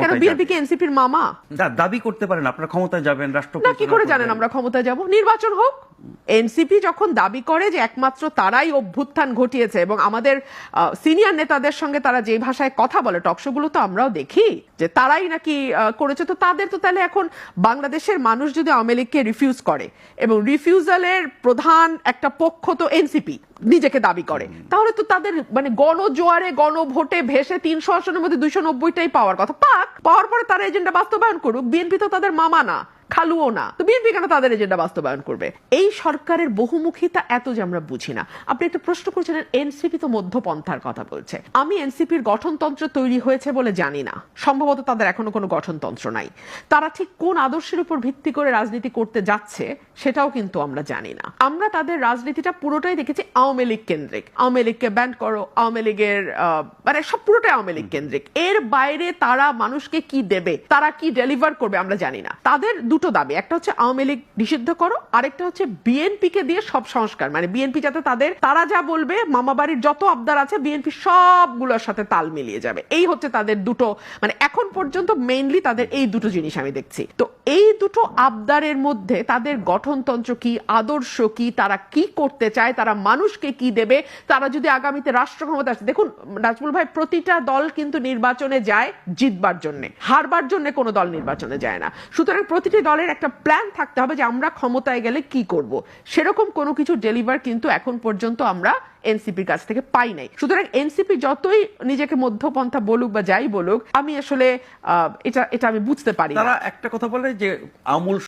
কেন বিএনপি কি এনসিপির মামা? দাবি করতে পারেন আপনারা ক্ষমতায় যাবেন, রাষ্ট্র না, কি করে জানেন আমরা ক্ষমতায় যাব? নির্বাচন হোক। এনসিপি যখন দাবি করে যে একমাত্র তারাই অভ্যুত্থান ঘটিয়েছে এবং আমাদের সিনিয়র নেতাদের সঙ্গে তারা যে ভাষায় কথা বলে টকশোগুলো তো আমরাও দেখি যে তারাই নাকি করেছে, তো তাদের তো তাহলে এখন বাংলাদেশের মানুষ যদি আওয়ামী লীগকে রিফিউজ করে এবং রিফিউজালের প্রধান একটা পক্ষ তো এনসিপি নিজেকে দাবি করে, তাহলে তো তাদের মানে গণজোয়ারে গণভোটে ভেসে 300 আসনের মধ্যে 290টাই পাওয়ার কথা। পাওয়ার পরে তারা এজেন্ডা বাস্তবায়ন করুক। বিএনপি তো তাদের মামা না, খালুও না, তো বিএনপি কেন তাদের এজেন্ডা বাস্তবায়ন করবে? এই সরকারের বহুমুখিতা এত যে আমরা বুঝি না। আপনি একটা প্রশ্ন করেছিলেন এনসিপি তো মধ্যপন্থার কথা বলছে। আমি এনসিপির গঠনতন্ত্র তৈরি হয়েছে বলে জানি না, সম্ভবত তাদের এখনো কোনো গঠনতন্ত্র নাই। তারা ঠিক কোন আদর্শের উপর ভিত্তি করে রাজনীতি করতে যাচ্ছে সেটাও কিন্তু আমরা জানি না। আমরা তাদের রাজনীতিটা পুরোটাই দেখেছি আওয়ামী লীগ কেন্দ্রিক। আওয়ামী লীগকে ব্যান করো, আওয়ামী লীগের মানে সব পুরোটাই আওয়ামী লীগ কেন্দ্রিক। এর বাইরে তারা মানুষকে কি দেবে, তারা কি ডেলিভার করবে আমরা জানি না। তাদের দুটো দাবি, একটা হচ্ছে আওয়ামী লীগ নিষিদ্ধ করো, আরেকটা হচ্ছে বিএনপি কে দিয়ে সব সংস্কার, মানে বিএনপি যাতে তারা যা বলবে মামাবাড়ির যত আবদার আছে বিএনপি সবগুলোর সাথে তাল মিলিয়ে যাবে। এই হচ্ছে তাদের দুটো, মানে এখন পর্যন্ত মেইনলি তাদের এই দুটো জিনিস আমি দেখছি। তো এই দুটো আবদারের মধ্যে তাদের গঠনতন্ত্র কি, আদর্শ কি, তারা কি করতে চায়, তারা মানুষকে কি দেবে, তারা যদি আগামীতে রাষ্ট্র ক্ষমতা আসে। দেখুন নাজমুল ভাই, প্রতিটা দল কিন্তু নির্বাচনে যায় জিতবার জন্য, হারবার জন্য কোনো দল নির্বাচনে যায় না। সুতরাং প্রতিটি দলের একটা প্ল্যান থাকতে হবে যে আমরা ক্ষমতায় গেলে কি করব। সেরকম কোনো কিছু ডেলিভার কিন্তু এখন পর্যন্ত আমরা এনসিপির কাছ থেকে পাই নাই। সুতরাং এনসিপি যতই নিজেকে মধ্যপন্থা বলুক বা যাই বলুক, আমি আসলে এটা আমি বুঝতে পারি না। তারা একটা কথা বলে যে আমূল